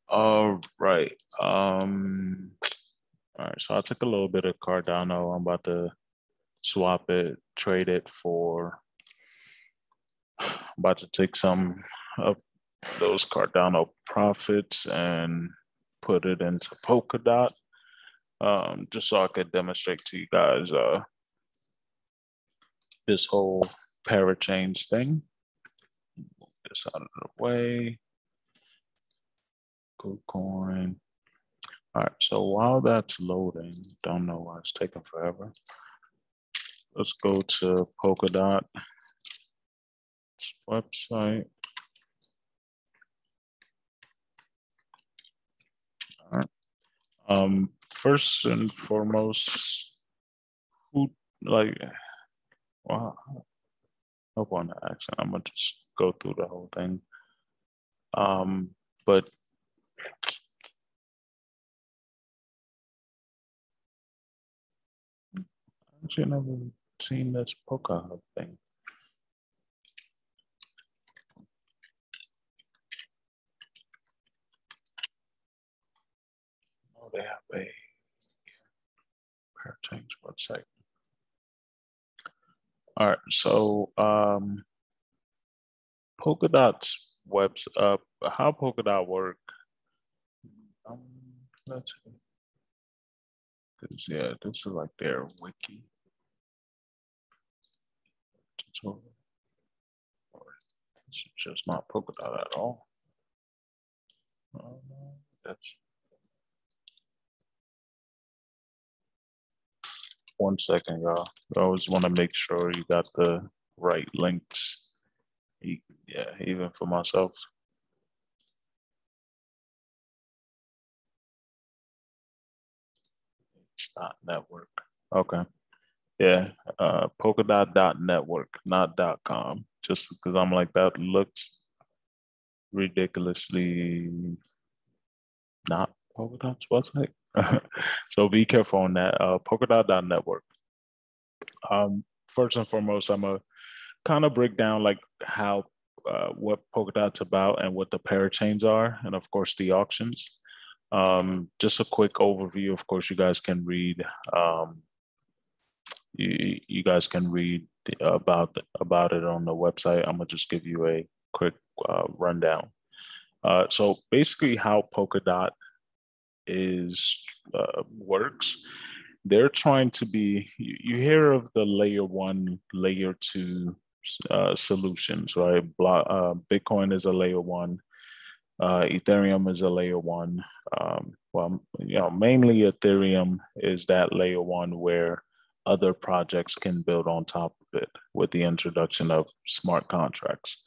All right. All right. So I took a little bit of Cardano. I'm about to swap it, trade it for. I'm about to take some of those Cardano profits and put it into Polkadot, just so I could demonstrate to you guys this whole Parachains thing. Move this out of the way. Good coin. All right, so while that's loading, don't know why it's taking forever. Let's go to Polkadot website. All right. First and foremost, who like? Wow, hope on the accent. I'm gonna just go through the whole thing. But I've actually never seen this Polkadot thing. Oh, they have a Parachain website. All right, so Polkadot's how Polkadot work? Let's see. Yeah, this is like their wiki. Tutorial. This is just not Polkadot at all. That's 1 second, y'all. I always want to make sure you got the right links. Yeah, even for myself. It's not network. Okay. Yeah, Polkadot.network, not .com. Just because I'm like, that looks ridiculously not Polkadot's website. So be careful on that. Polkadot.network. First and foremost, I'm gonna kind of break down like how what Polkadot's about and what the parachains are, and of course the auctions. Just a quick overview. Of course, you guys can read. You guys can read about it on the website. I'm gonna just give you a quick rundown. So basically, how Polkadot is works. They're trying to be. You hear of the layer 1, layer 2 solutions, right? Bitcoin is a layer 1. Ethereum is a layer 1. Well, mainly Ethereum is that layer 1 where other projects can build on top of it with the introduction of smart contracts.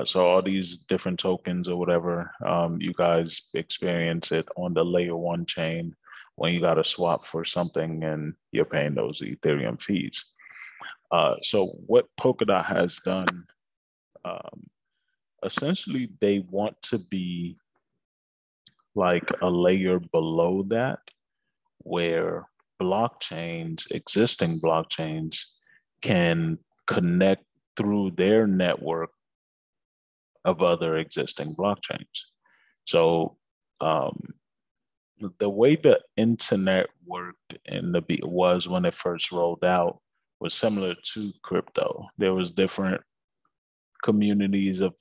So all these different tokens or whatever, you guys experience it on the layer 1 chain when you got to swap for something and you're paying those Ethereum fees. So what Polkadot has done, essentially they want to be like a layer below that where existing blockchains can connect through their network of other existing blockchains. So the way the internet worked was when it first rolled out was similar to crypto. There was different communities of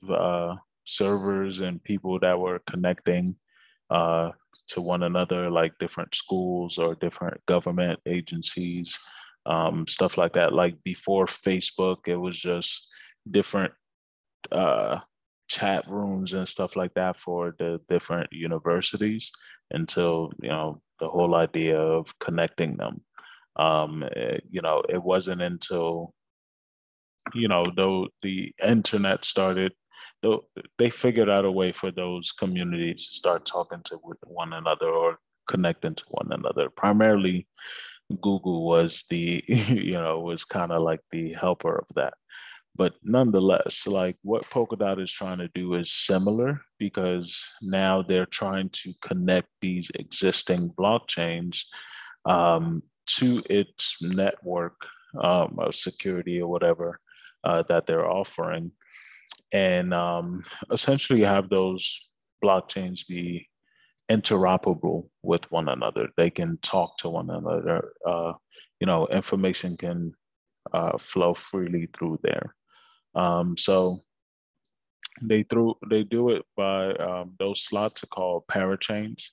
servers and people that were connecting to one another, like different schools or different government agencies, stuff like that. Like before Facebook, it was just different chat rooms and stuff like that for the different universities until, the whole idea of connecting them. It wasn't until, though the internet started, though they figured out a way for those communities to start talking to one another or connecting to one another. Primarily, Google was was kind of like the helper of that. But nonetheless, like what Polkadot is trying to do is similar because now they're trying to connect these existing blockchains to its network of security or whatever that they're offering, and essentially have those blockchains be interoperable with one another. They can talk to one another. Information can flow freely through there. So they do it by those slots are called parachains.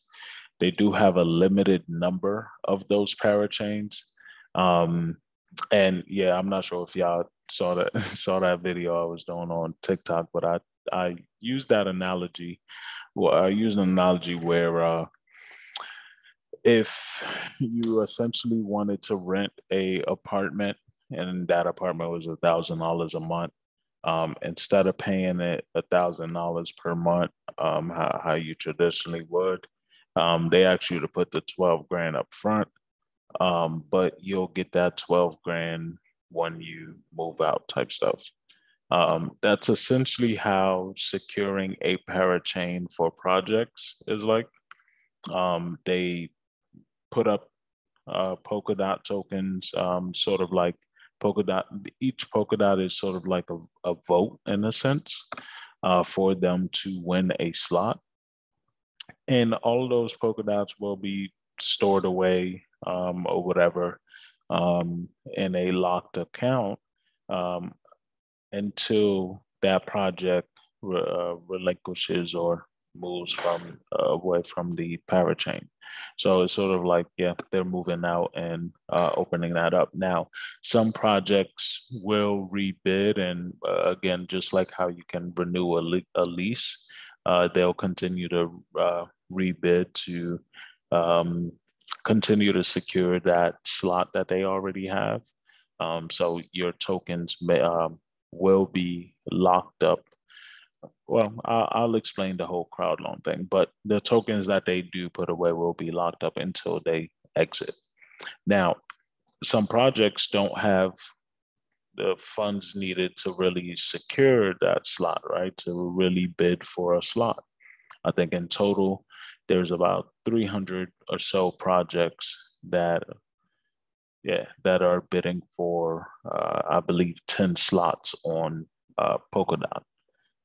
They do have a limited number of those parachains. Um, and yeah, I'm not sure if y'all saw that saw that video I was doing on TikTok, but I used that analogy. Well, I used an analogy where if you essentially wanted to rent a apartment and that apartment was $1,000 a month, instead of paying it $1,000 per month, how you traditionally would, they ask you to put the 12 grand up front, but you'll get that 12 grand when you move out type stuff. That's essentially how securing a parachain for projects is like. They put up Polkadot tokens, sort of like Polkadot. Each Polkadot is sort of like a vote in a sense for them to win a slot. And all of those Polkadots will be stored away or whatever in a locked account um, until that project relinquishes or moves from away from the parachain. So it's sort of like, yeah, they're moving out and opening that up. Now, some projects will rebid, and again, just like how you can renew a lease, they'll continue to rebid to continue to secure that slot that they already have. So your tokens will be locked up. Well, I'll explain the whole crowd loan thing, but the tokens that they do put away will be locked up until they exit. Now, some projects don't have the funds needed to really secure that slot, right? To really bid for a slot. I think in total, there's about 300 or so projects that are bidding for, I believe, 10 slots on Polkadot.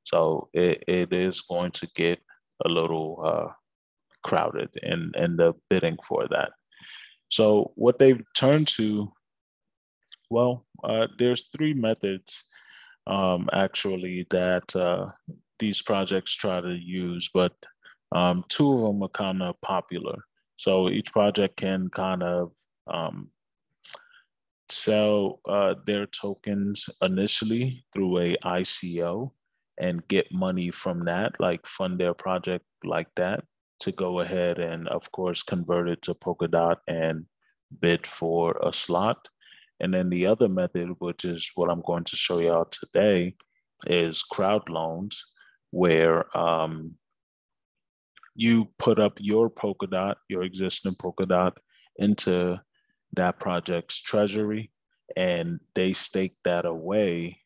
So it is going to get a little crowded in the bidding for that. So what they've turned to, well, there's three methods actually that these projects try to use, but two of them are kind of popular. So each project can kind of sell their tokens initially through a ICO and get money from that, like fund their project like that, to go ahead and, of course, convert it to Polkadot and bid for a slot. And then the other method, which is what I'm going to show y'all today, is crowd loans, where you put up your Polkadot, your existing Polkadot, into that project's treasury, and they stake that away,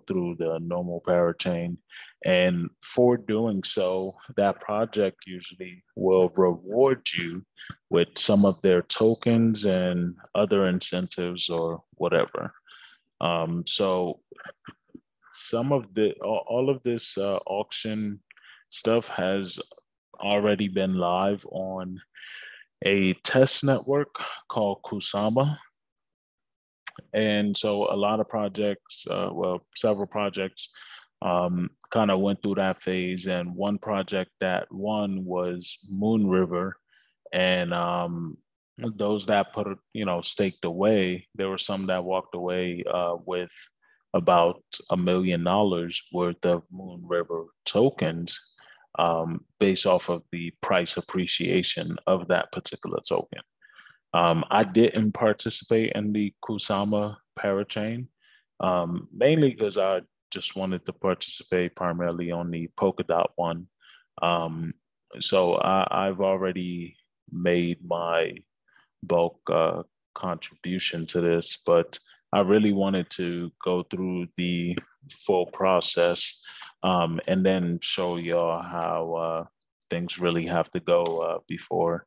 through the normal parachain. And for doing so, that project usually will reward you with some of their tokens and other incentives or whatever. So some of all of this auction stuff has already been live on a test network called Kusama. And so a lot of projects, several projects kind of went through that phase. And one project that won was Moon River. And those that staked away, there were some that walked away with about $1 million worth of Moon River tokens based off of the price appreciation of that particular token. I didn't participate in the Kusama parachain, mainly because I just wanted to participate primarily on the Polkadot one. So I've already made my bulk contribution to this, but I really wanted to go through the full process and then show y'all how things really have to go before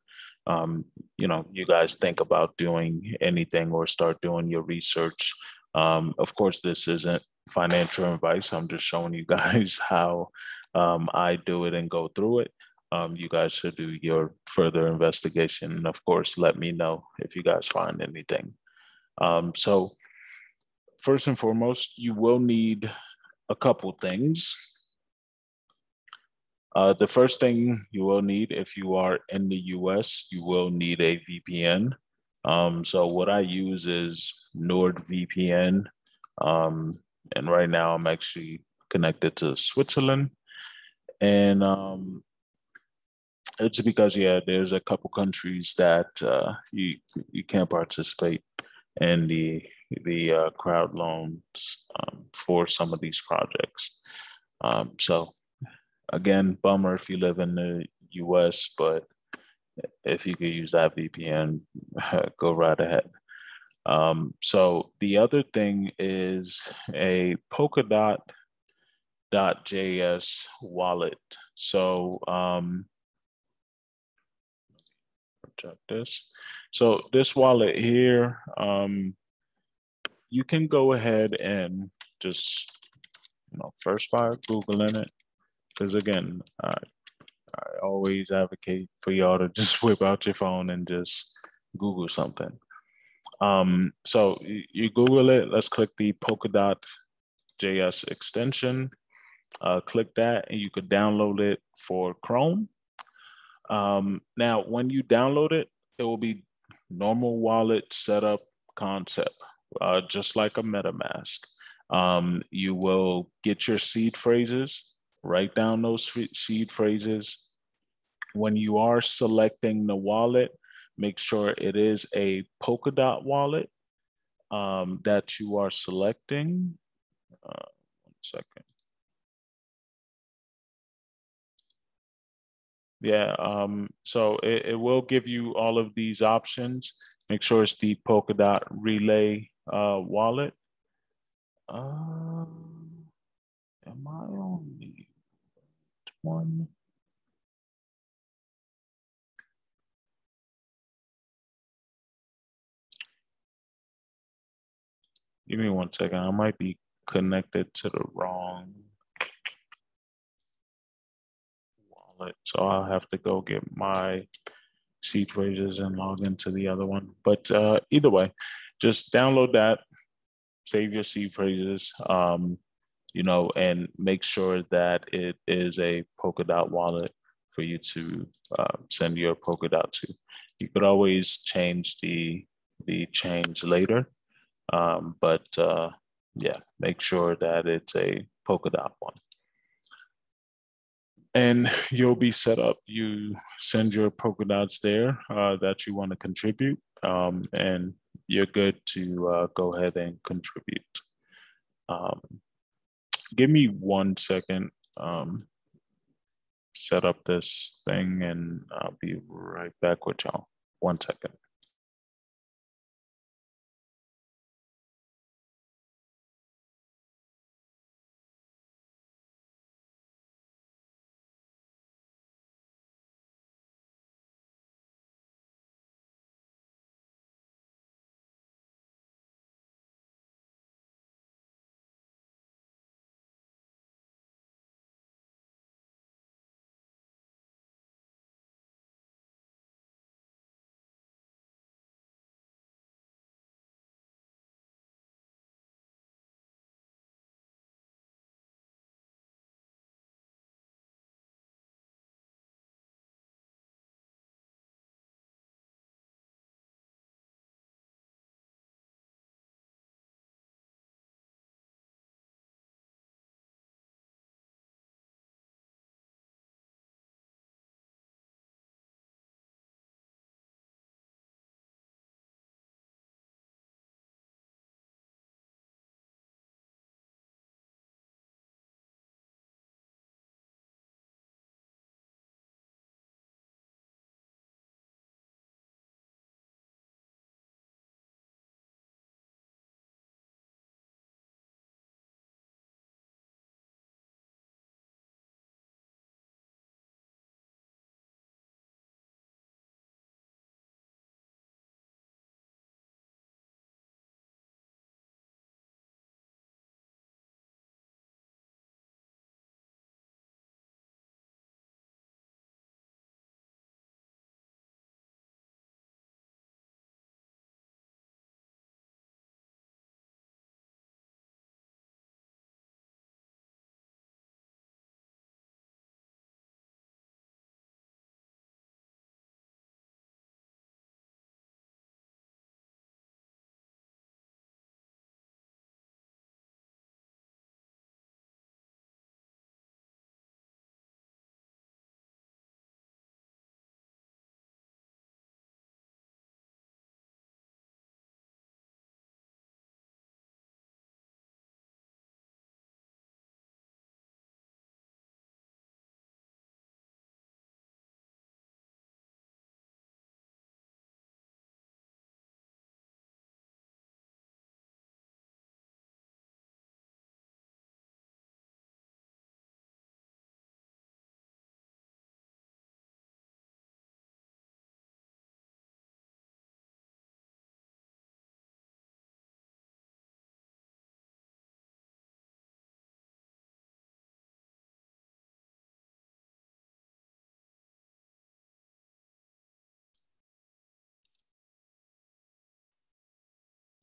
you guys think about doing anything or start doing your research. Of course, this isn't financial advice. I'm just showing you guys how I do it and go through it. you guys should do your further investigation. And of course, let me know if you guys find anything. So first and foremost, you will need a couple things. The first thing you will need if you are in the US, you will need a VPN. So what I use is NordVPN. And right now I'm actually connected to Switzerland. And it's because, yeah, there's a couple countries that you can't participate in the crowd loans for some of these projects. So again, bummer if you live in the US, but if you could use that VPN, go right ahead. So the other thing is a Polkadot.js wallet. So check this. So this wallet here, you can go ahead and just, first by Googling it, because again, I always advocate for y'all to just whip out your phone and just Google something. So you Google it. Let's click the Polkadot.js extension. Click that, and you could download it for Chrome. Now, when you download it, it will be normal wallet setup concept, just like a MetaMask. You will get your seed phrases, write down those seed phrases. When you are selecting the wallet, make sure it is a Polkadot wallet that you are selecting. 1 second. Yeah, so it will give you all of these options. Make sure it's the Polkadot Relay wallet. Am I on the one? Give me 1 second. I might be connected to the wrong wallet, so I'll have to go get my seed phrases and log into the other one. But either way, just download that, save your seed phrases, and make sure that it is a Polkadot wallet for you to send your Polkadot to. You could always change the chains later, but yeah, make sure that it's a Polkadot one. And you'll be set up. You send your Polkadots there that you want to contribute, and you're good to go ahead and contribute. Give me 1 second, set up this thing, and I'll be right back with y'all. 1 second.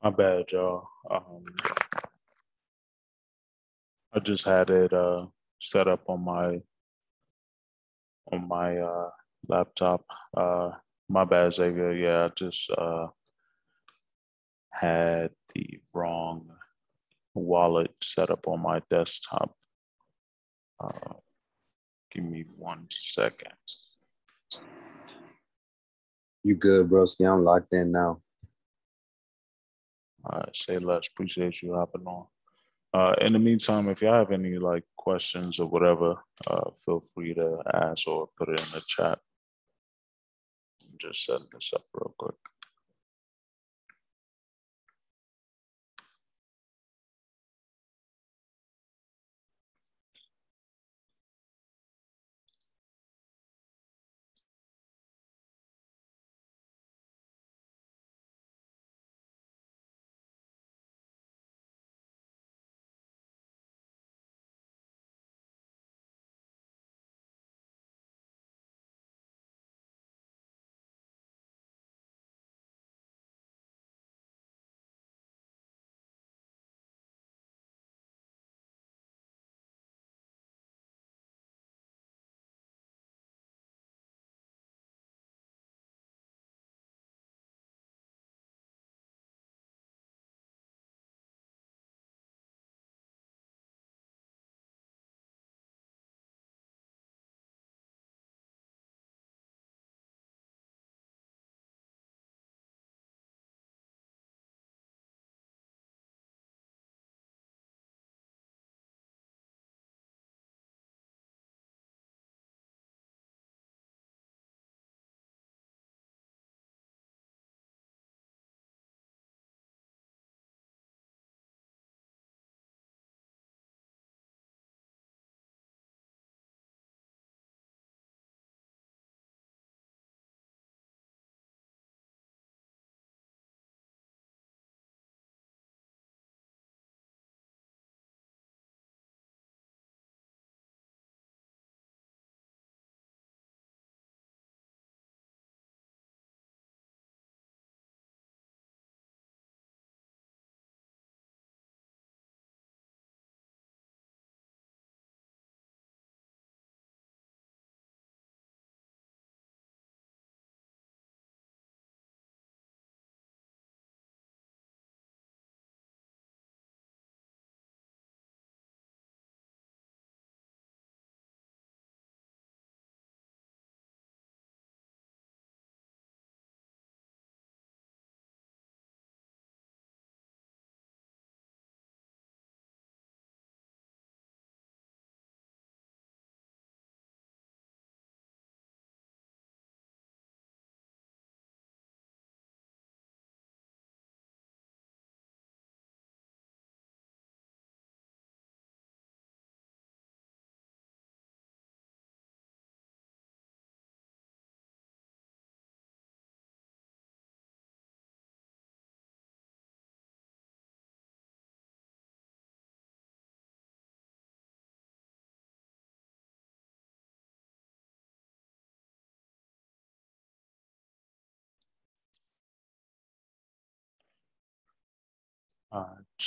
My bad, y'all. I just had it set up on my laptop. My bad, Xavier. Yeah, I just had the wrong wallet set up on my desktop. Uh, Give me 1 second. You good, broski? I'm locked in now. All right, say less. Appreciate you hopping on. In the meantime, if y'all have any like questions or whatever, feel free to ask or put it in the chat. I'm just setting this up real quick.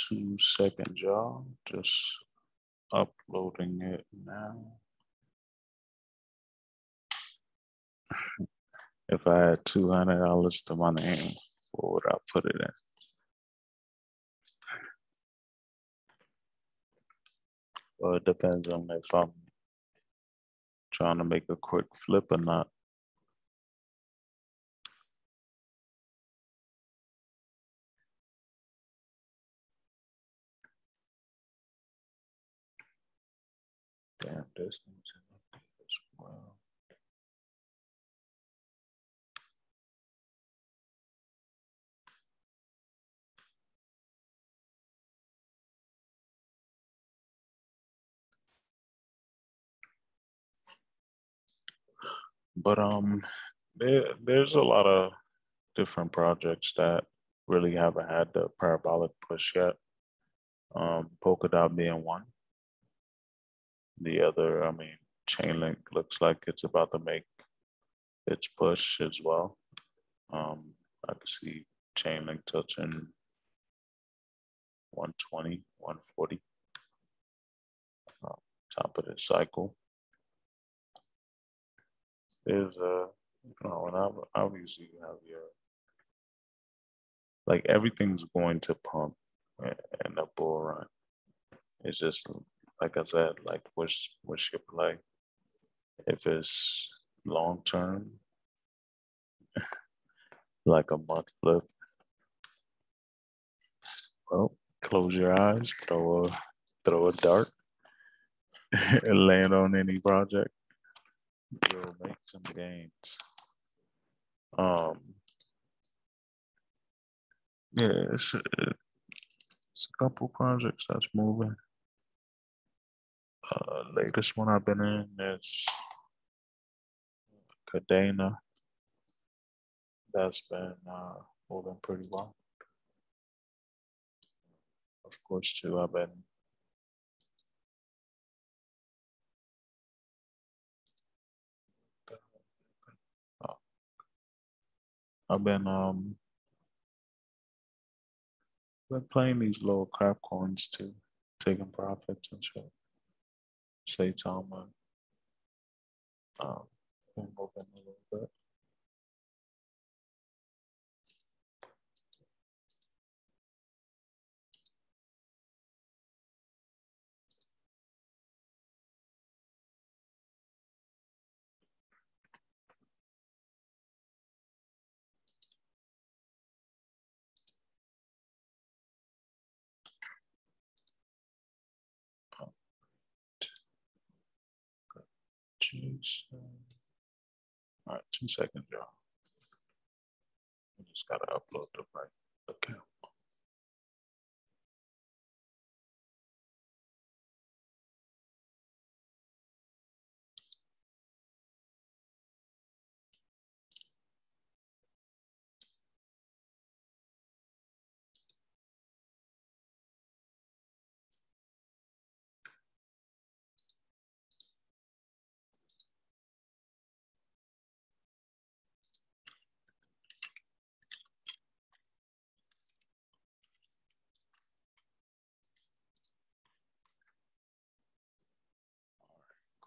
2 seconds, y'all. Just uploading it now. If I had $200 to my name, what would I put it in? Well, it depends on if I'm trying to make a quick flip or not. Damn, this needs an update as well. But there's a lot of different projects that really haven't had the parabolic push yet. Polkadot being one. The other, I mean, Chainlink looks like it's about to make its push as well. I can see Chainlink touching 120, 140. Top of the cycle. There's and obviously you have your, like everything's going to pump in the bull run. It's just, like I said, like which your play. If it's long term, like a month flip, well, close your eyes, throw a dart, and land on any project. You'll make some gains. Yeah, it's a couple projects that's moving. Latest one I've been in is Cadena. That's been moving pretty well. Of course, too, I've been playing these little crap coins too, taking profits and shit. Say time been moving a little bit. Jeez. All right, 2 seconds, y'all. I just gotta upload the right account.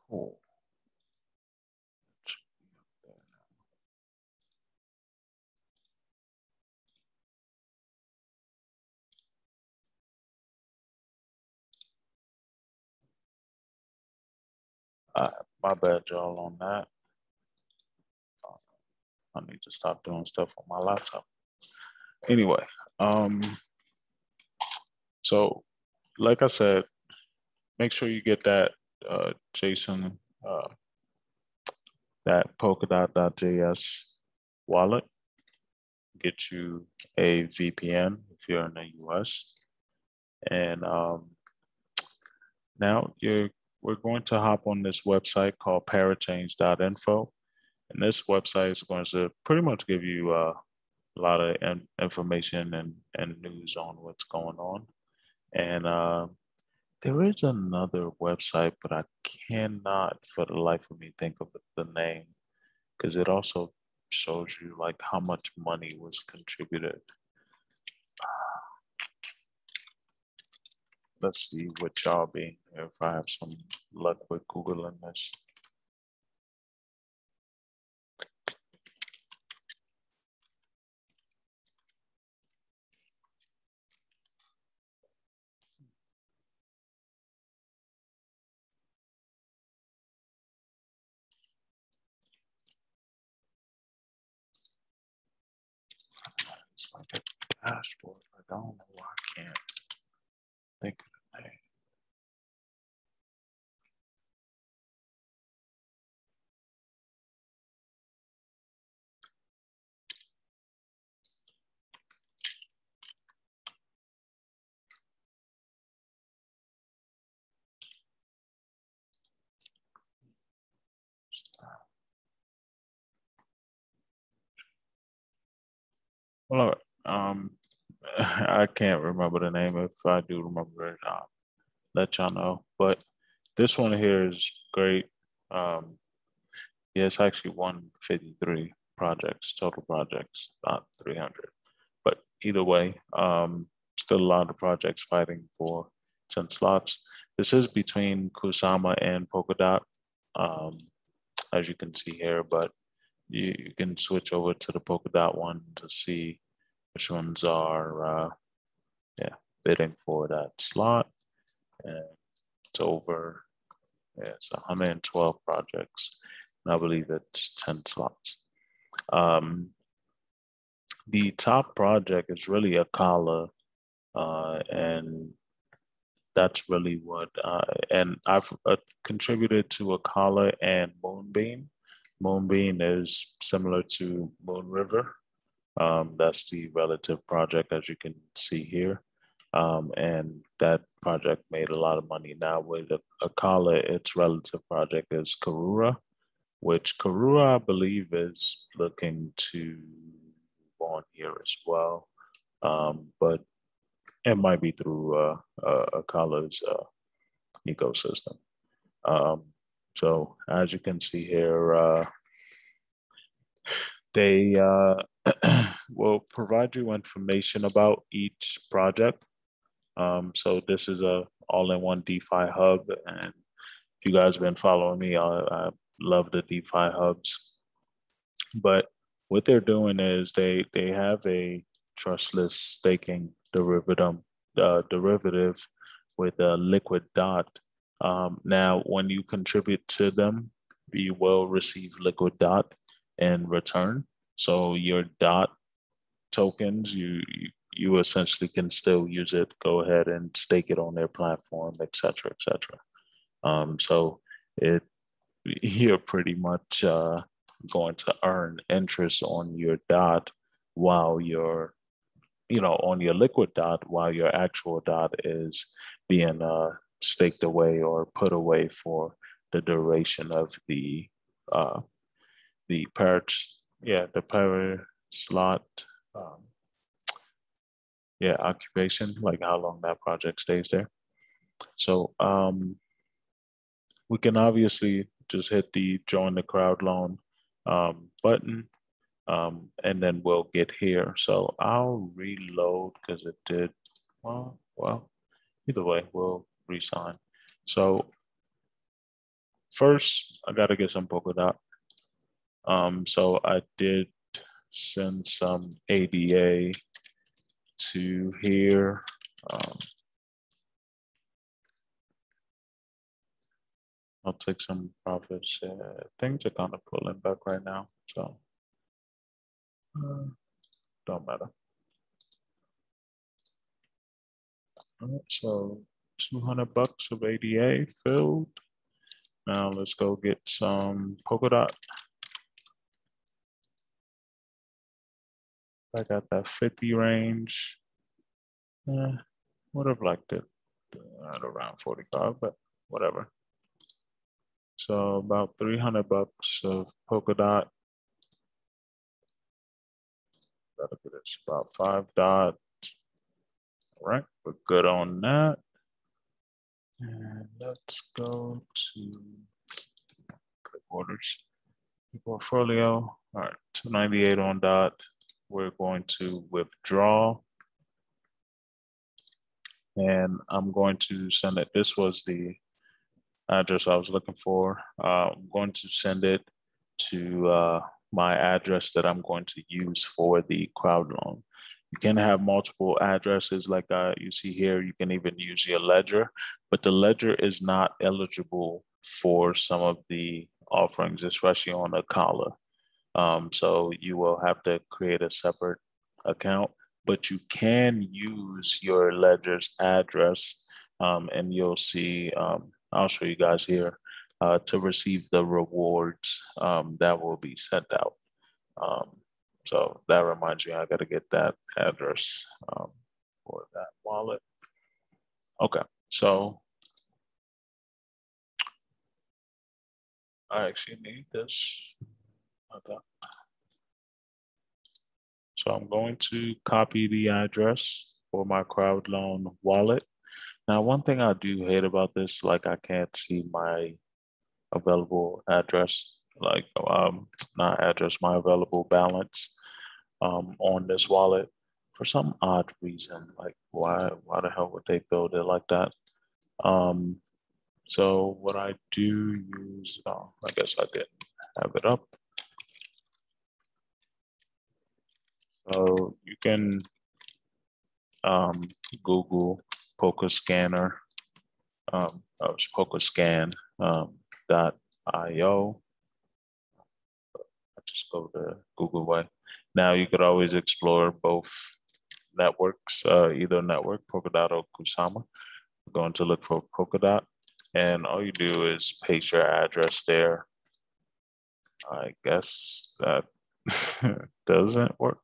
Cool. My bad, y'all, on that. I need to stop doing stuff on my laptop. Anyway, so like I said, make sure you get that JSON, that Polkadot.js wallet. Get you a VPN if you're in the US. And now we're going to hop on this website called parachains.info. And this website is going to pretty much give you a lot of information and news on what's going on. And there is another website, but I cannot for the life of me think of the name, because it also shows you like how much money was contributed. Let's see what y'all be, if I have some luck with Googling this. It's like a dashboard. I don't know why I can't think of the name. Well, I can't remember the name. If I do remember it, I'll let y'all know. But this one here is great. Yeah, it's actually 153 projects, total projects, not 300. But either way, still a lot of projects fighting for 10 slots. This is between Kusama and Polkadot, as you can see here, but you can switch over to the Polkadot one to see which ones are bidding for that slot. And it's over, it's 112 projects, and I believe it's 10 slots. The top project is really Acala, and that's really what, and I've contributed to Acala and Moonbeam. Moonbeam is similar to Moon River. That's the relative project, as you can see here. And that project made a lot of money. Now with Acala, its relative project is Karura, which Karura, I believe, is looking to on here as well. But it might be through Acala's ecosystem. So as you can see here, they will provide you information about each project. So this is a all-in-one DeFi hub, and if you guys have been following me, I love the DeFi hubs. But what they're doing is they have a trustless staking derivative with a liquid dot. Now, when you contribute to them, you will receive liquid dot in return. So your dot tokens, you essentially can still use it, go ahead and stake it on their platform, et cetera, et cetera. So you're pretty much going to earn interest on your dot while you're, on your liquid dot, while your actual dot is being staked away or put away for the duration of the para slot occupation, like how long that project stays there. So we can obviously just hit the join the crowd loan button, and then we'll get here. So I'll reload because it did, well, either way, we'll resign. So first, I got to get some Polkadot. So I did send some ADA to here. I'll take some profits. Things are kind of pulling back right now, so don't matter. All right, so $200 of ADA filled. Now let's go get some Polkadot. I got that 50 range. Would have liked it at around 45, but whatever. So about $300 of Polkadot. That'll get us about 5 dots. All right, we're good on that. And let's go to quick orders. Portfolio. All right, 298 on dot. We're going to withdraw. And I'm going to send it. This was the address I was looking for. I'm going to send it to my address that I'm going to use for the crowd loan. You can have multiple addresses like you see here. You can even use your ledger, but the ledger is not eligible for some of the offerings, especially on Acala. So you will have to create a separate account, but you can use your ledger's address, and you'll see, I'll show you guys here, to receive the rewards that will be sent out. So that reminds me, I got to get that address for that wallet. Okay, so I actually need this. Okay. So I'm going to copy the address for my crowd loan wallet. Now, one thing I do hate about this, like I can't see my available address, like not address, my available balance on this wallet. for some odd reason, like why the hell would they build it like that? So what I do use, I guess I didn't have it up. So you can Google Poker Scanner, Poker Scan .io. I just go the Google way. Now you could always explore both networks, either network, Polkadot or Kusama. We're going to look for Polkadot, and all you do is paste your address there. I guess that doesn't work.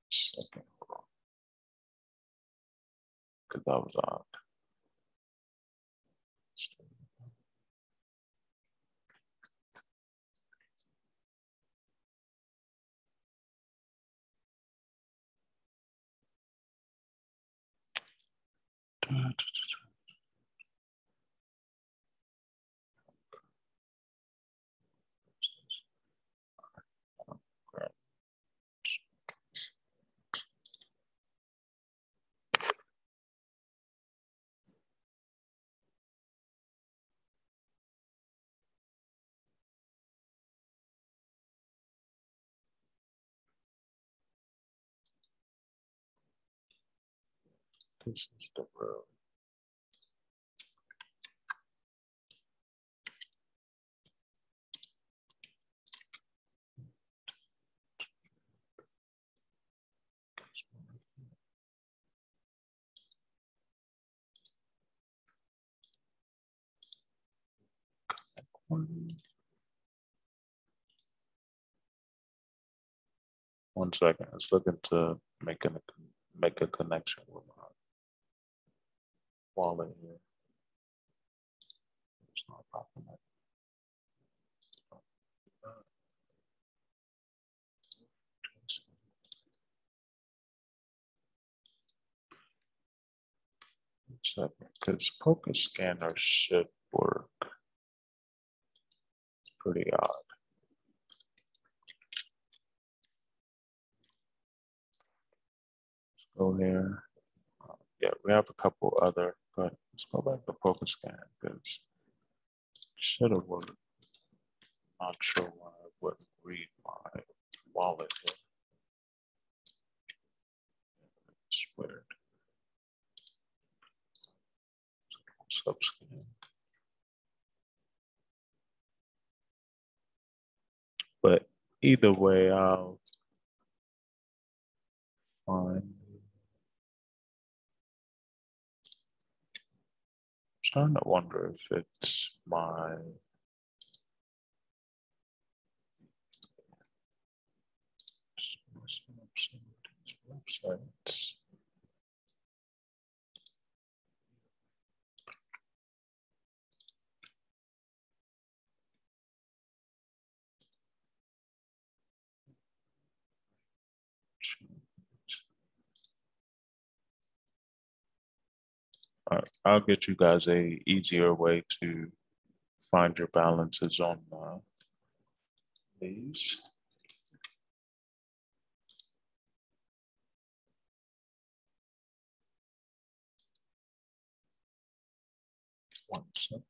Second, because that was odd. This is the road. One second. It's looking to make a connection with my wallet here. It's not popping up. Because Poker Scanner should work. It's pretty odd. Let's go here. Yeah, we have a couple other, but let's go back to Poker Scan because it should have worked. Not sure why I wouldn't read my wallet here. It's weird. Subscan. But either way, I'll find. I'm starting to wonder if it's my websites. I'll get you guys a easier way to find your balances on these. One second.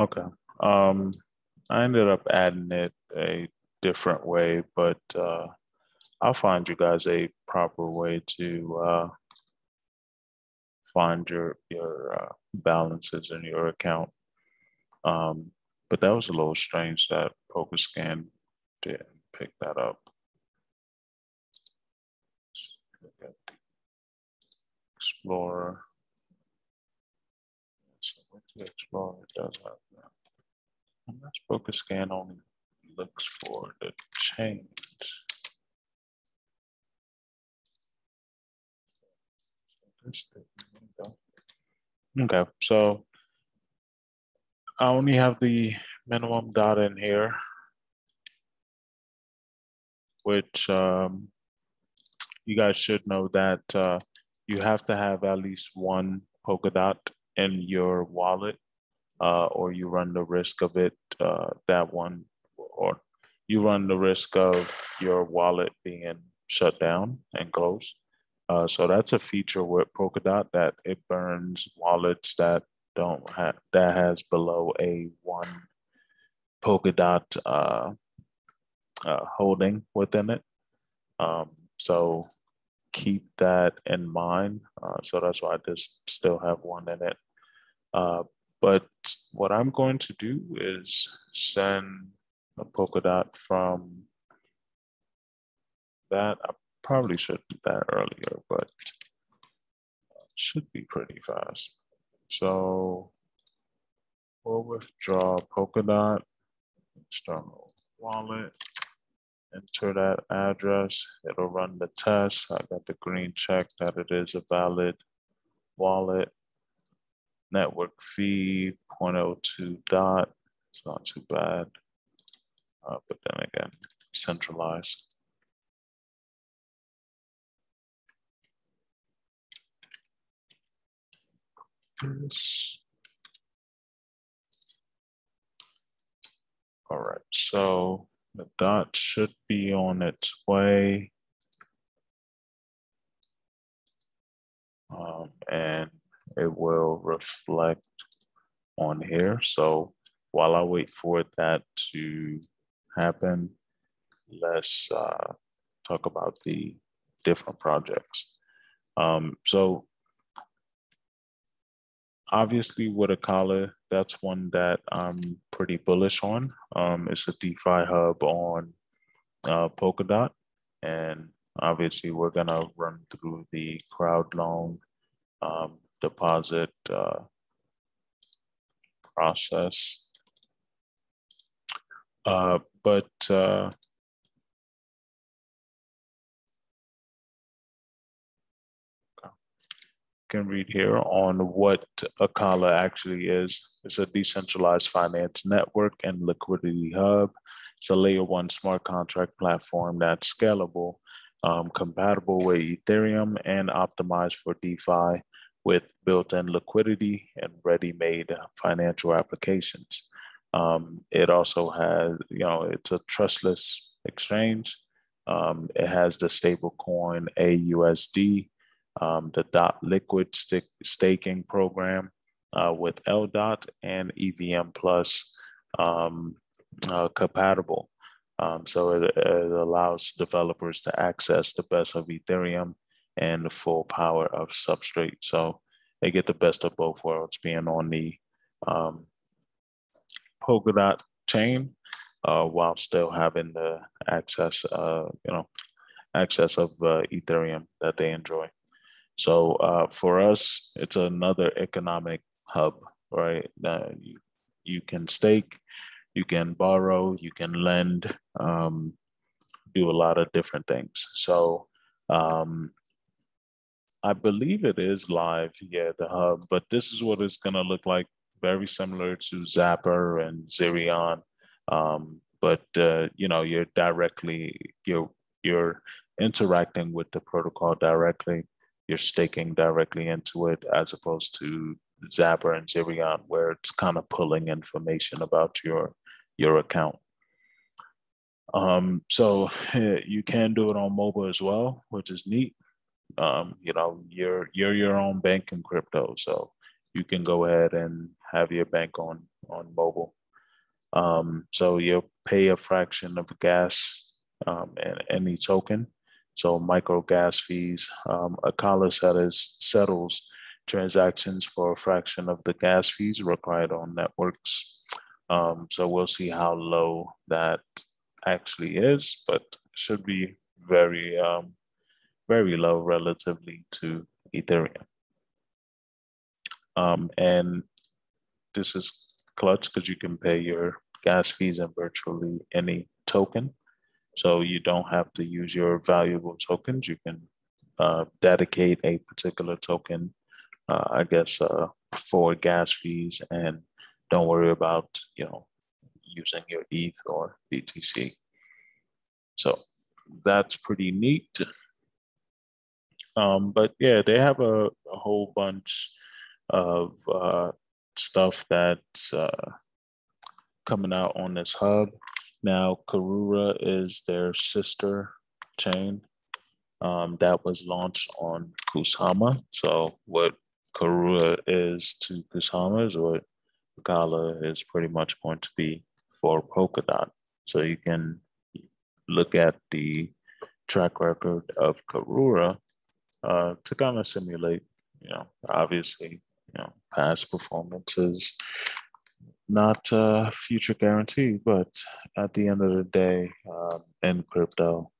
Okay. I ended up adding it a different way, but I'll find you guys a proper way to find your balances in your account. But that was a little strange that PokerScan didn't pick that up. Let's look at the Explorer. So what the Explorer does have that. And that's focus scan only looks for the chains. Okay, so I only have the minimum data in here, which you guys should know that you have to have at least one Polkadot in your wallet, or you run the risk of it, or you run the risk of your wallet being shut down and closed. So that's a feature with Polkadot, that it burns wallets that has below a one Polkadot holding within it. So keep that in mind. So that's why I just still have one in it. But what I'm going to do is send a Polkadot from that. I probably should do that earlier, but it should be pretty fast. So we'll withdraw Polkadot, external wallet, enter that address. It'll run the test. I got the green check that it is a valid wallet. Network fee 0.02 dot. It's not too bad. But then again, centralized. This. All right, so the dot should be on its way. And it will reflect on here. So while I wait for that to happen, let's talk about the different projects. So obviously with Acala, that's one that I'm pretty bullish on. It's a DeFi hub on Polkadot. And obviously we're gonna run through the Crowdloan deposit process. But can read here on what Acala actually is. It's a decentralized finance network and liquidity hub. It's a layer one smart contract platform that's scalable, compatible with Ethereum, and optimized for DeFi with built-in liquidity and ready-made financial applications. It also has, it's a trustless exchange. It has the stable coin AUSD, the dot liquid staking program with LDOT and EVM plus compatible. So it allows developers to access the best of Ethereum and the full power of Substrate. So they get the best of both worlds, being on the Polkadot chain while still having the access, access of Ethereum that they enjoy. So for us, it's another economic hub, right? You can stake, you can borrow, you can lend, do a lot of different things. So I believe it is live, yeah, the hub, but this is what it's gonna look like, very similar to Zapper and Zerion. But you're interacting with the protocol directly. You're staking directly into it, as opposed to Zapper and Zerion, where it's kind of pulling information about your account. So you can do it on mobile as well, which is neat. You're your own bank in crypto, so you can go ahead and have your bank on mobile. So you'll pay a fraction of gas and any token. So micro gas fees. Acala settles transactions for a fraction of the gas fees required on networks. So we'll see how low that actually is, but should be very low relatively to Ethereum. And this is clutch because you can pay your gas fees in virtually any token. So you don't have to use your valuable tokens. You can dedicate a particular token, for gas fees, and don't worry about, using your ETH or BTC. So that's pretty neat. But yeah, they have a whole bunch of stuff that's coming out on this hub. Now, Karura is their sister chain that was launched on Kusama. So what Karura is to Kusama is what Acala is pretty much going to be for Polkadot. So you can look at the track record of Karura to kind of simulate, obviously, past performances, not a future guarantee, but at the end of the day, in crypto,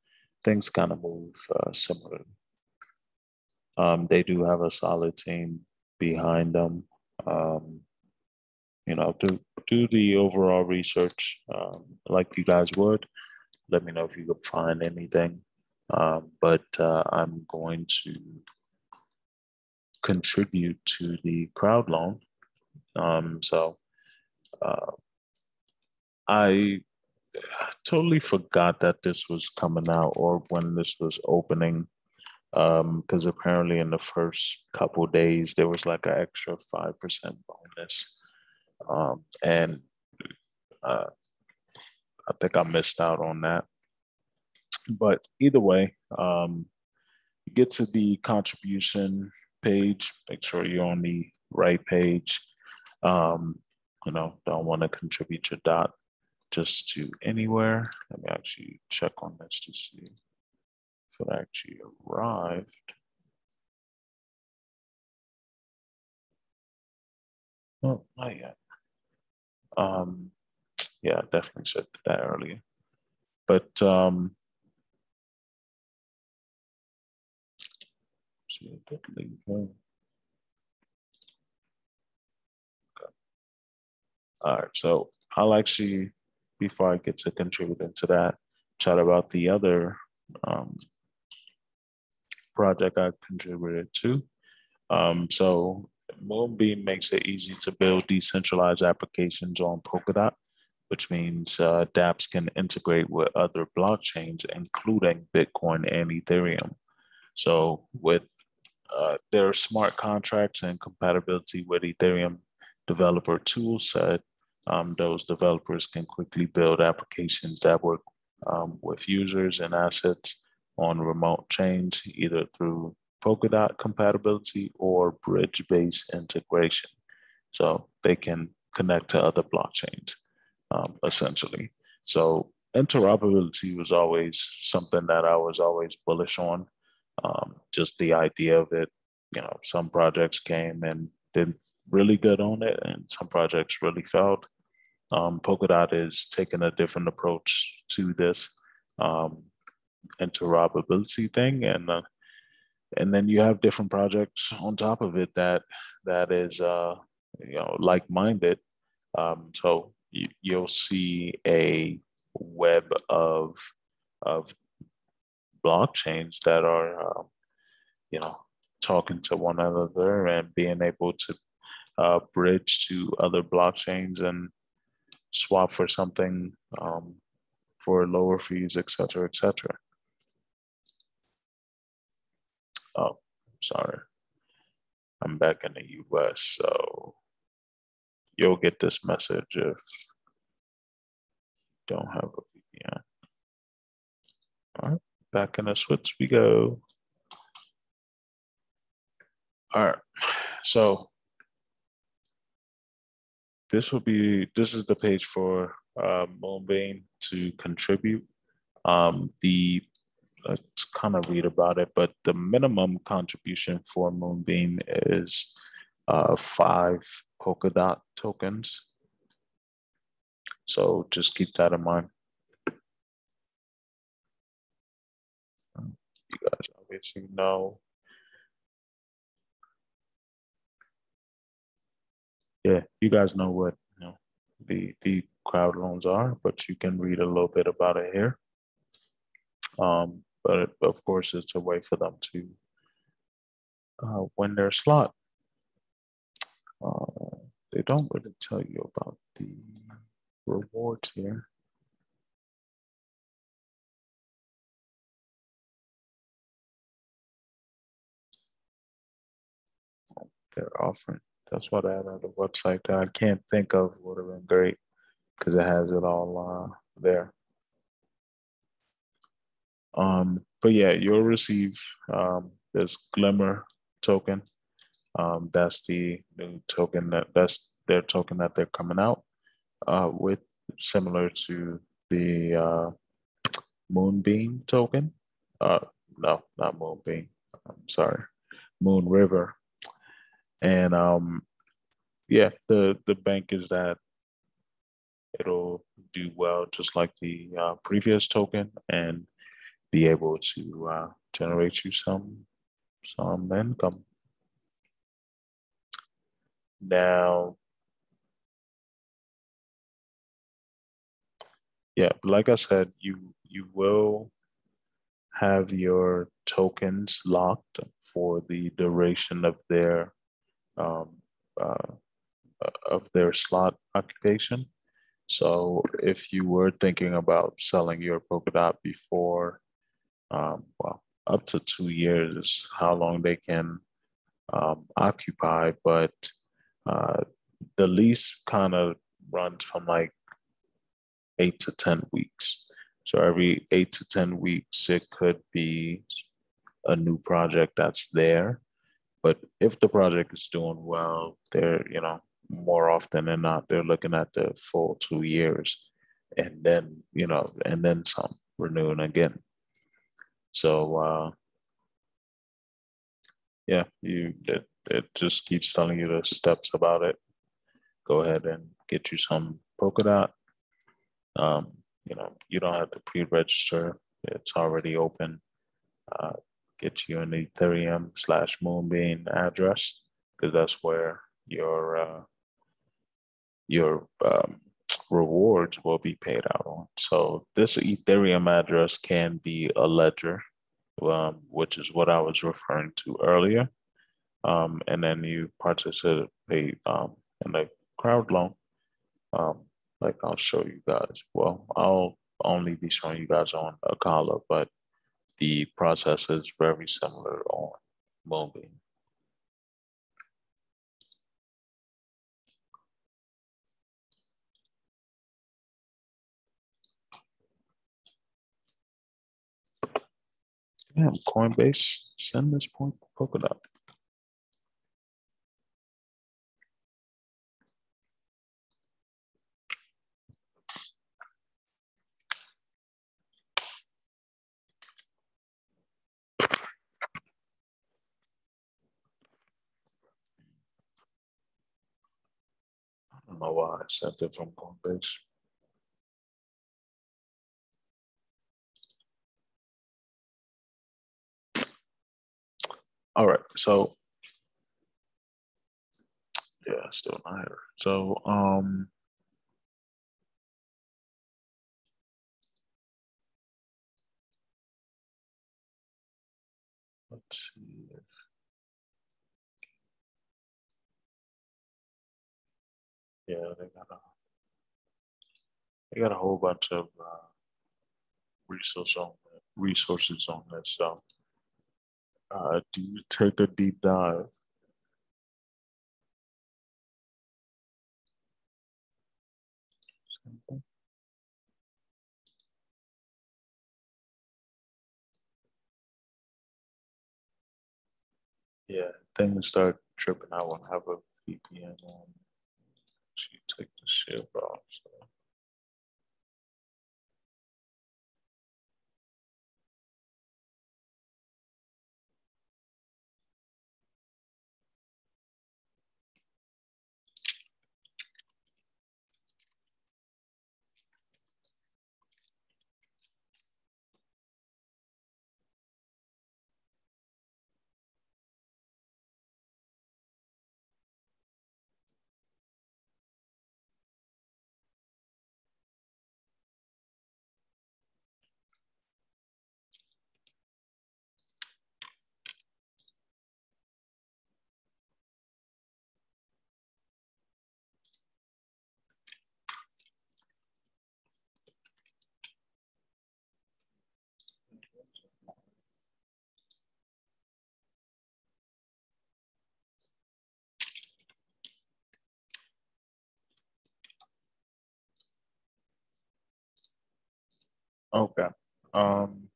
things kind of move similarly. They do have a solid team behind them. To do the overall research like you guys would. Let me know if you could find anything. But I'm going to contribute to the crowd loan. So I totally forgot that this was coming out or when this was opening, because apparently in the first couple of days there was like an extra 5% bonus, and I think I missed out on that. But either way, get to the contribution page. Make sure you're on the right page. Don't want to contribute your dot just to anywhere. Let me actually check on this to see if it actually arrived. Oh, not yet. Yeah, I definitely said that earlier. But see, it did leave here. Okay. All right, so I'll actually, before I get to contributing to that, chat about the other project I contributed to. So Moonbeam makes it easy to build decentralized applications on Polkadot, which means dApps can integrate with other blockchains, including Bitcoin and Ethereum. So with their smart contracts and compatibility with Ethereum developer toolset, those developers can quickly build applications that work with users and assets on remote chains, either through Polkadot compatibility or bridge-based integration. So they can connect to other blockchains, essentially. So interoperability was always something that I was always bullish on. Just the idea of it, some projects came and did really good on it, and some projects really failed. Polkadot is taking a different approach to this interoperability thing, and then you have different projects on top of it that is like-minded. So you'll see a web of blockchains that are talking to one another and being able to bridge to other blockchains and swap for something for lower fees, et cetera, et cetera. Oh, sorry. I'm back in the U.S., so you'll get this message if you don't have a VPN. All right, back in the switch we go. All right, so this is the page for Moonbeam to contribute. Let's kind of read about it, but the minimum contribution for Moonbeam is 5 Polkadot tokens. So just keep that in mind. You guys obviously know. Yeah, you guys know what the crowd loans are, but you can read a little bit about it here. But of course, it's a way for them to win their slot. They don't really tell you about the rewards here. They're offering. That's what I had on the website that I can't think of would have been great because it has it all there. But yeah, you'll receive this Glimmer token. That's the new token that's their token that they're coming out with, similar to the Moonbeam token. Uh, no, not Moonbeam. I'm sorry, Moon River. And yeah, the bank is that it'll do well just like the previous token and be able to generate you some income. Now, yeah, like I said, you will have your tokens locked for the duration um, uh, of their slot occupation. So if you were thinking about selling your Polkadot before, well, up to 2 years is how long they can occupy, but uh, the lease kind of runs from like 8 to 10 weeks. So every 8 to 10 weeks, it could be a new project that's there. But if the project is doing well, they're, more often than not, they're looking at the full 2 years and then, and then some renewing again. So, yeah, it just keeps telling you the steps about it. Go ahead and get you some Polkadot. You don't have to pre-register. It's already open. Uh, get you an Ethereum/Moonbeam address because that's where your rewards will be paid out on. So this Ethereum address can be a ledger, which is what I was referring to earlier. And then you participate in a crowd loan. Like I'll show you guys. Well, I'll only be showing you guys on Acala, but the process is very similar on Moonbeam. Damn, Coinbase, send this point Polkadot. I don't know why I sent it from Coinbase. All right, so yeah, still not here. So let's see if yeah, they got a whole bunch of resources on this. So do you take a deep dive? Yeah, things start tripping out when I have a VPN on. She take the shit off. So. Okay. Um,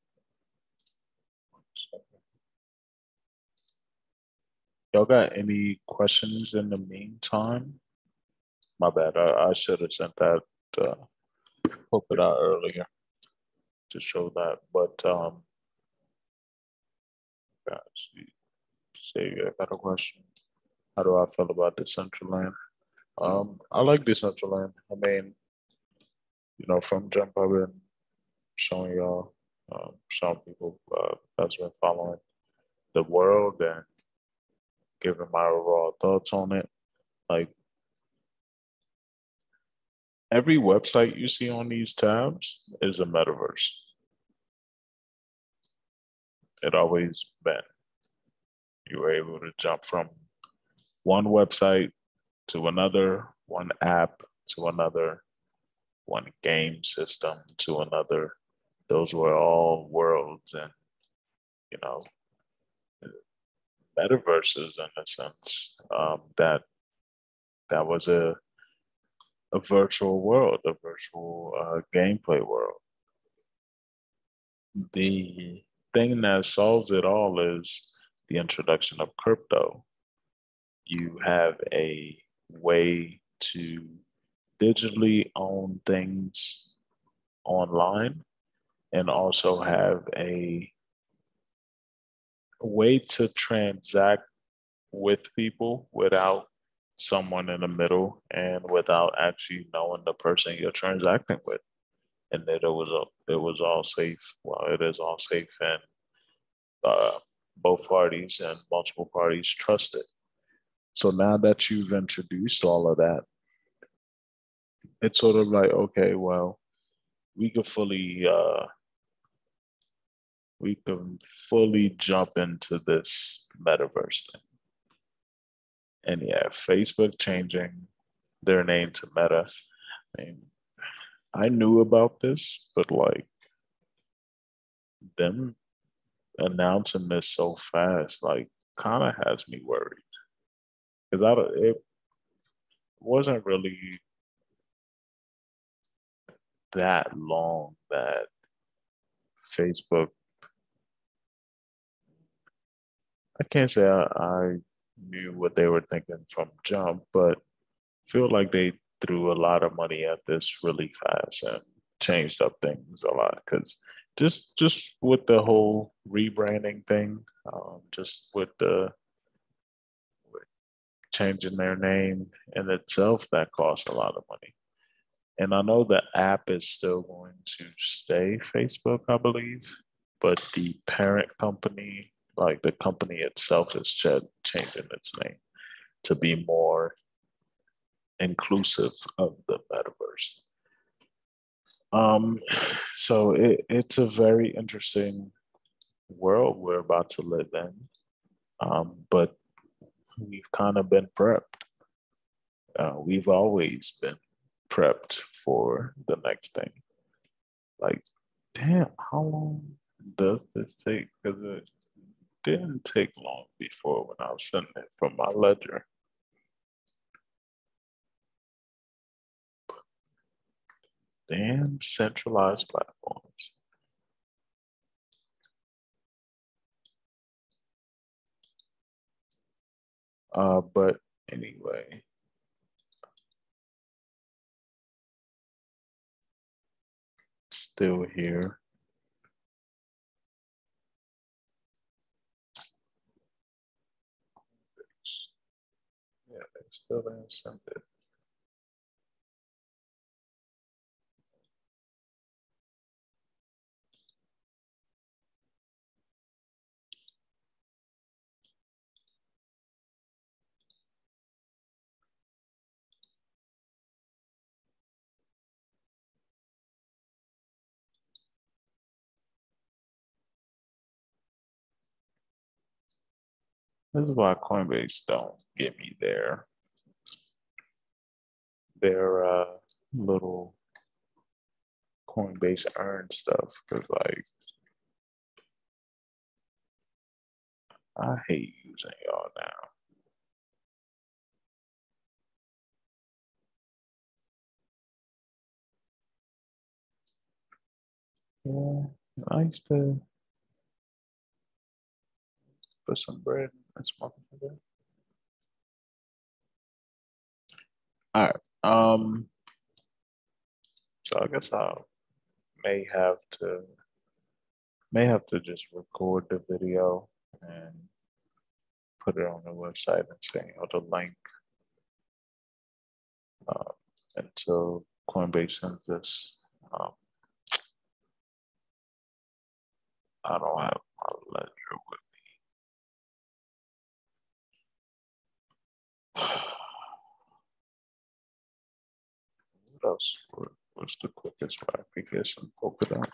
y'all got any questions in the meantime? My bad. I should have sent that uh, Polkadot earlier to show that. But guys, say I got a question. How do I feel about Decentraland? I like Decentraland. I mean, from jump I've been showing y'all, showing people that's been following the world and giving my overall thoughts on it. Like every website you see on these tabs is a metaverse. It always been. You were able to jump from one website to another, one app to another, one game system to another. Those were all worlds and, you know, metaverses in a sense. That was a virtual world, a virtual gameplay world. The thing that solves it all is the introduction of crypto. You have a way to digitally own things online and also have a way to transact with people without someone in the middle and without actually knowing the person you're transacting with. And that it was all safe. Well, it is all safe, and uh, both parties and multiple parties trust it. So now that you've introduced all of that, it's sort of like, okay, well, we could fully we can fully jump into this metaverse thing. And yeah, Facebook changing their name to Meta. I mean, I knew about this, but like them announcing this so fast, like, kind of has me worried because it wasn't really that long that Facebook. I can't say I knew what they were thinking from jump, but feel like they threw a lot of money at this really fast and changed up things a lot because just with the whole rebranding thing, just with the with changing their name in itself, that costs a lot of money. And I know the app is still going to stay Facebook, I believe, but the parent company, like the company itself, is changing its name to be more inclusive of the metaverse. Um, so it's a very interesting world we're about to live in, but we've kind of been prepped. We've always been prepped for the next thing. Like, damn, how long does this take? Because it didn't take long before when I was sending it from my ledger. Damn centralized platforms. But anyway, still here. Yeah, they still didn't send it. This is why Coinbase don't get me their little Coinbase earn stuff because like I hate using y'all now. Yeah, I used to put some bread and smoke it. All right. So I guess I may have to just record the video and put it on the website and send you the link uh, until Coinbase sends this. I don't have my ledger with me. What else? What's the quickest way I could get some Polkadot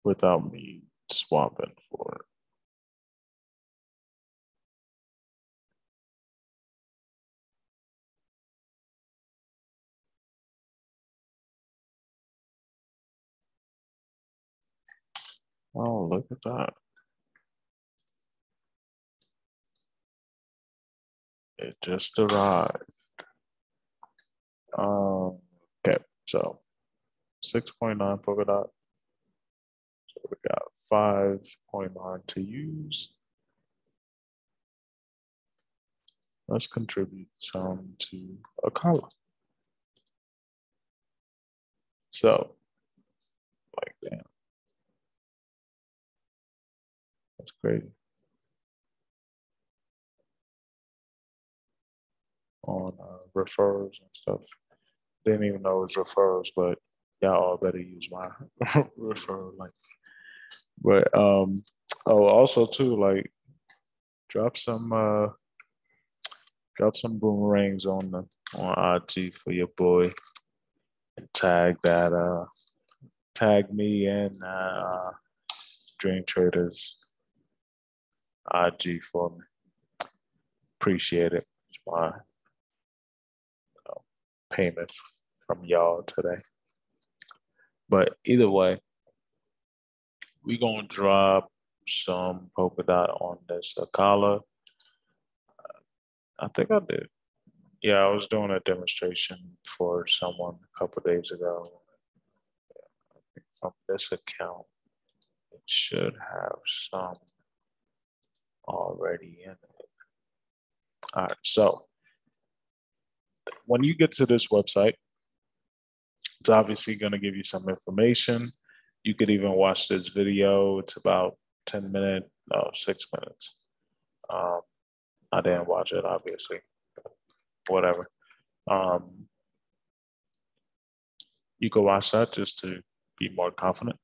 without me swapping for it? Oh, look at that. It just arrived. Okay, so 6.9 Polkadot. So we got 5.9 to use. Let's contribute some to Acala. So, like, damn, that's crazy. On referrals and stuff. Didn't even know it was referrals, but y'all all better use my referral link. But oh, also too, like drop some boomerangs on the on IG for your boy and tag me and Dream Traders IG for me. Appreciate it. It's my payment from y'all today. But either way, we gonna drop some Polkadot on this Acala. I think I did. Yeah, I was doing a demonstration for someone a couple days ago. I think from this account, it should have some already in it. All right, so when you get to this website, it's obviously going to give you some information. You could even watch this video. It's about 10 minutes, no, 6 minutes. I didn't watch it, obviously. Whatever. You could watch that just to be more confident.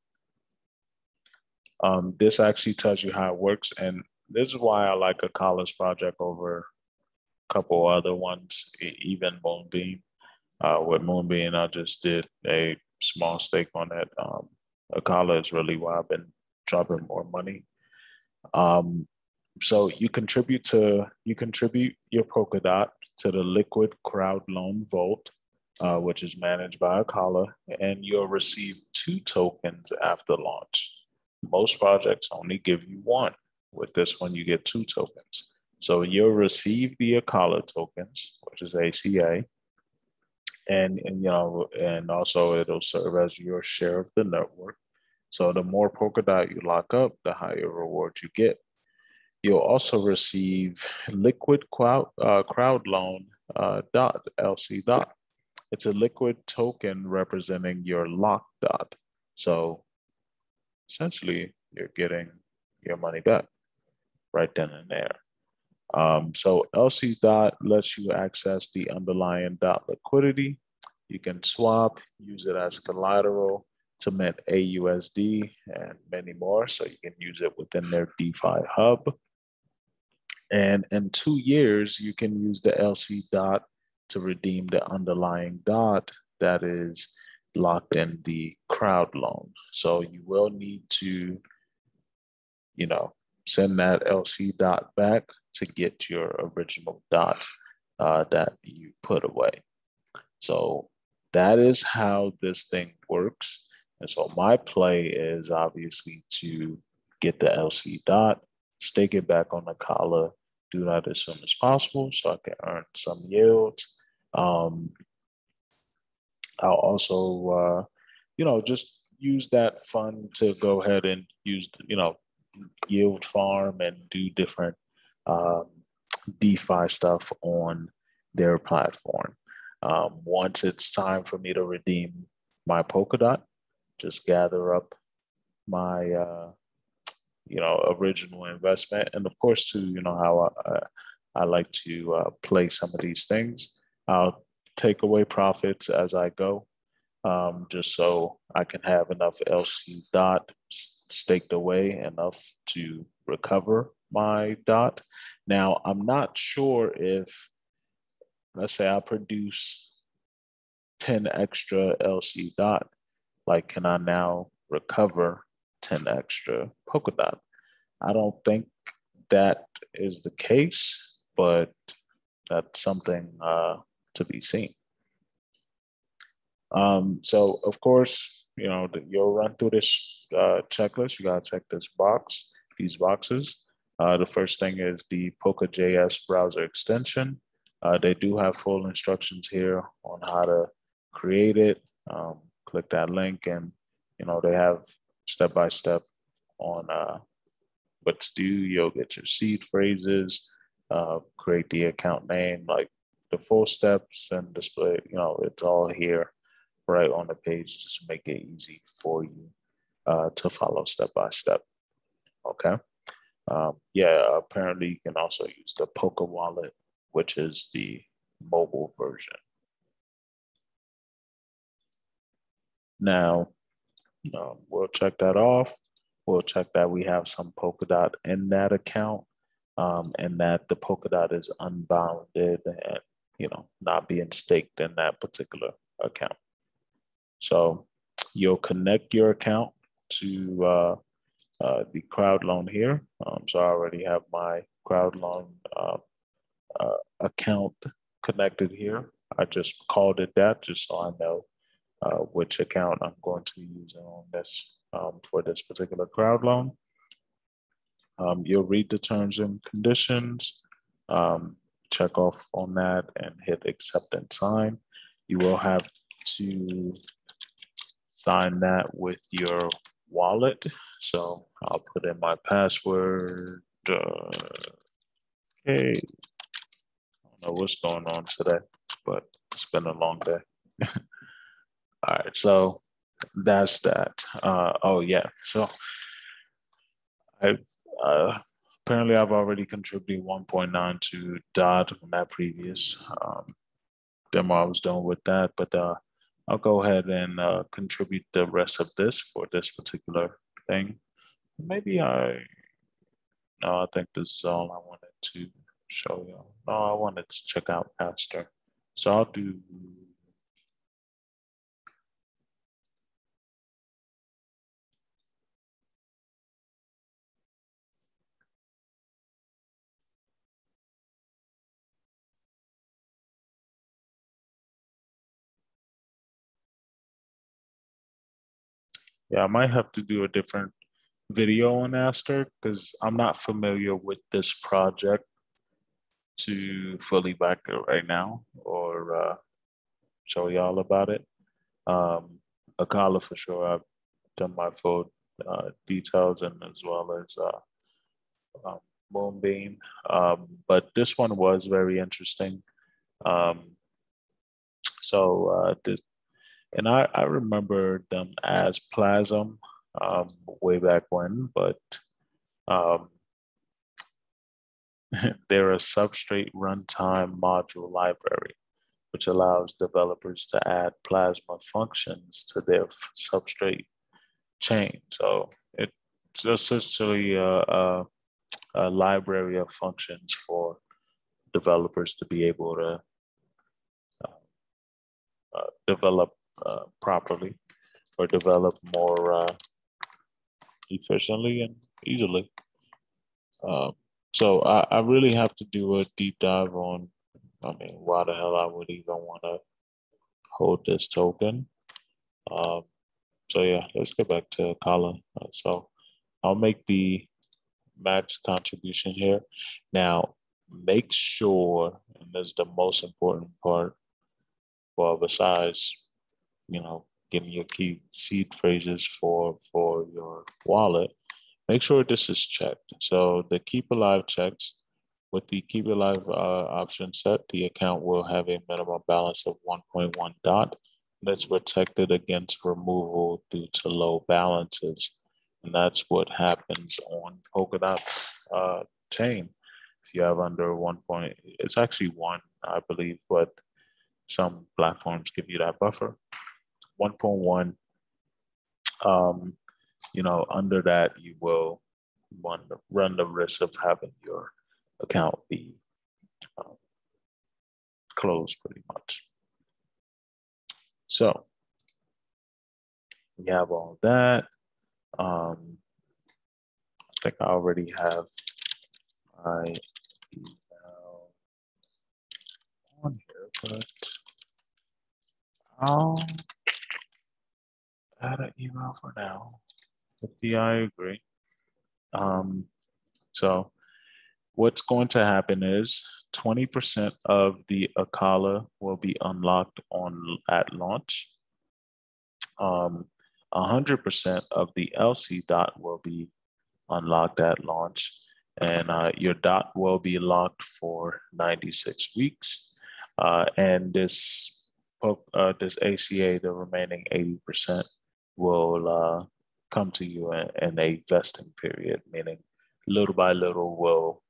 This actually tells you how it works, and this is why I like Acala's project over a couple other ones, even Moonbeam. With Moonbeam, I just did a small stake on it. Acala is really why I've been dropping more money. So you contribute your Polkadot to the liquid crowd loan vault, which is managed by Acala, and you'll receive 2 tokens after launch. Most projects only give you 1. With this one, you get 2 tokens. So you'll receive the Acala tokens, which is ACA, and also it'll serve as your share of the network. So the more Polkadot you lock up, the higher reward you get. You'll also receive liquid crowd loan dot LC dot. It's a liquid token representing your locked dot. So essentially, you're getting your money back right then and there. So LC dot lets you access the underlying dot liquidity. You can swap, use it as collateral to mint AUSD and many more. So you can use it within their DeFi hub. And in 2 years, you can use the LC dot to redeem the underlying dot that is locked in the crowd loan. So you will need to, send that LC dot back to get your original dot that you put away. So that is how this thing works. And so my play is obviously to get the LC dot, stake it back on Acala, do that as soon as possible so I can earn some yield. I'll also just use that fund to go ahead and use, yield farm and do different um, DeFi stuff on their platform. Once it's time for me to redeem my Polkadot, just gather up my original investment, and of course, too, how I like to play some of these things. I'll take away profits as I go, just so I can have enough LC dot staked away enough to recover my dot. Now, I'm not sure if, let's say, I produce 10 extra LC dot, like, can I now recover 10 extra Polkadot? I don't think that is the case, but that's something to be seen. So, of course, you'll run through this checklist. You got to check these boxes. The first thing is the Polka.js browser extension. They do have full instructions here on how to create it. Click that link, and they have step-by-step on what to do. You'll get your seed phrases, create the account name, like the full steps, and display. It's all here right on the page, just to make it easy for you to follow step by step. Okay. Apparently you can also use the Polka wallet, which is the mobile version. Now, we'll check that off. We'll check that we have some Polkadot in that account, and that the Polkadot is unbounded and, not being staked in that particular account. So you'll connect your account to the Crowdloan here. So I already have my Crowdloan account connected here. I just called it that just so I know which account I'm going to be using on this for this particular Crowdloan. You'll read the terms and conditions, check off on that, and hit accept and sign. You will have to sign that with your wallet. So I'll put in my password. Okay. I don't know what's going on today, but it's been a long day. All right, so that's that. So I apparently I've already contributed 1.9 to DOT on that previous demo I was doing with that, but I'll go ahead and contribute the rest of this for this particular thing. I think this is all I wanted to show you. No, I wanted to check out Aster. So I'll do. Yeah, I might have to do a different video on Aster because I'm not familiar with this project to fully back it right now or show y'all about it. Acala for sure, I've done my full details, and as well as Moonbeam. But this one was very interesting. I remember them as Plasm way back when, but they're a substrate runtime module library, which allows developers to add Plasma functions to their substrate chain. So it's essentially a library of functions for developers to be able to develop properly or develop more efficiently and easily. So I really have to do a deep dive on, why the hell I would even want to hold this token. So yeah, let's get back to Acala. So I'll make the max contribution here. Now, make sure, and this is the most important part, well, besides, getting your key seed phrases for your wallet, make sure this is checked. So the keep alive checks. With the keep alive option set, the account will have a minimum balance of 1.1 DOT. That's protected against removal due to low balances. And that's what happens on Polkadot chain. If you have under 1 point, it's actually 1, I believe, but some platforms give you that buffer. 1.1, under that, you will run the risk of having your account be closed pretty much. So we have all that. I think I already have my email on here, but I'll add an email for now. With the I agree. So what's going to happen is 20% of the Acala will be unlocked at launch. 100% of the LC dot will be unlocked at launch, and your dot will be locked for 96 weeks. And this ACA, the remaining 80%, will come to you in a vesting period, meaning little by little will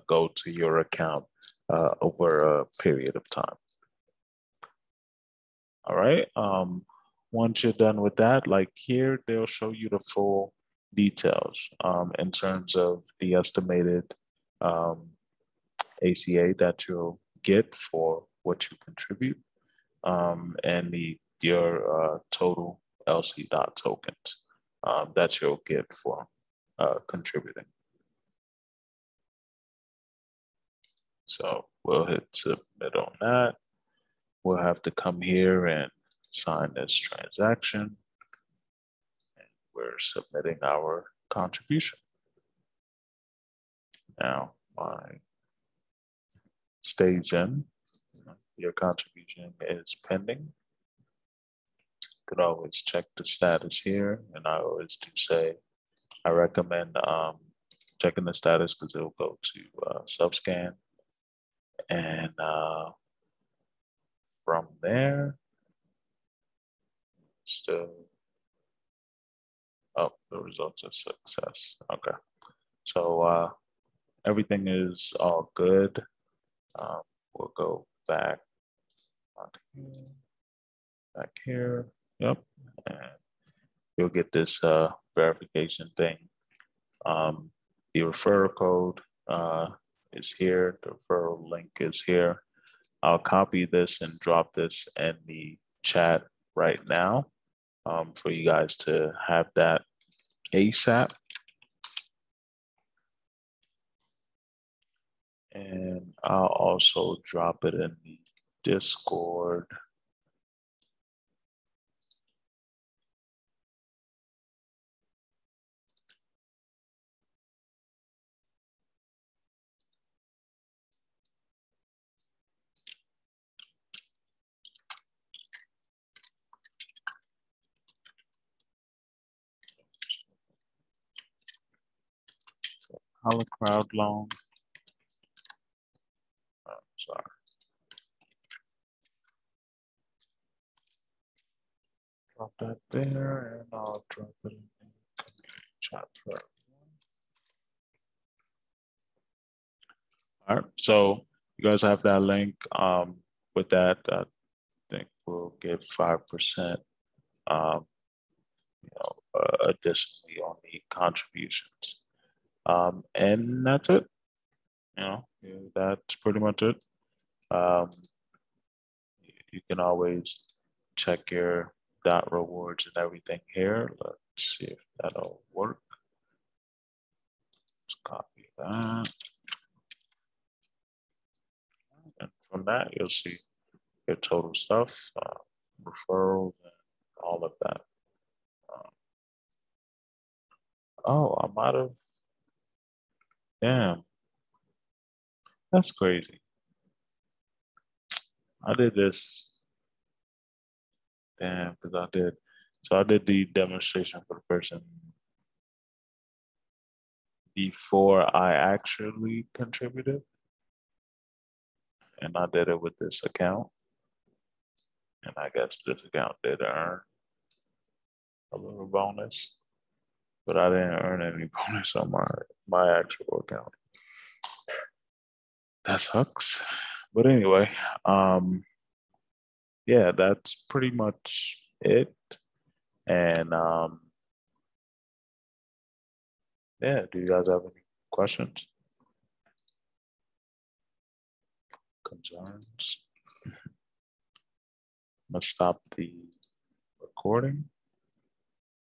go to your account over a period of time. All right. Once you're done with that, like here, they'll show you the full details in terms of the estimated ACA that you'll get for what you contribute and your total LC dot tokens that you'll get for contributing. So we'll hit submit on that. We'll have to come here and sign this transaction. And we're submitting our contribution. Now, my stays in. Your contribution is pending. You could always check the status here. And I always do say, I recommend checking the status because it'll go to Subscan. And from there, still, the results are success. Okay, so everything is all good. We'll go back here. Yep, and you'll get this verification thing. The referral code is here. The referral link is here. I'll copy this and drop this in the chat right now for you guys to have that ASAP. And I'll also drop it in the Discord. Acala Crowdloans. Oh, sorry. Drop that there, and I'll drop it in the chat for everyone. All right, so you guys have that link. With that, I think we'll get 5%. Additionally on the contributions. And that's it. That's pretty much it. You can always check your dot rewards and everything here. Let's see if that'll work. Let's copy that. And from that, you'll see your total stuff, referrals, and all of that. Oh, I might have. Damn. That's crazy. I did this. Damn, because I did. So I did the demonstration for the person before I actually contributed. And I did it with this account. And I guess this account did earn a little bonus, but I didn't earn any bonus on my actual account. That sucks. But anyway, yeah, that's pretty much it. And yeah, do you guys have any questions? Concerns? Let's stop the recording.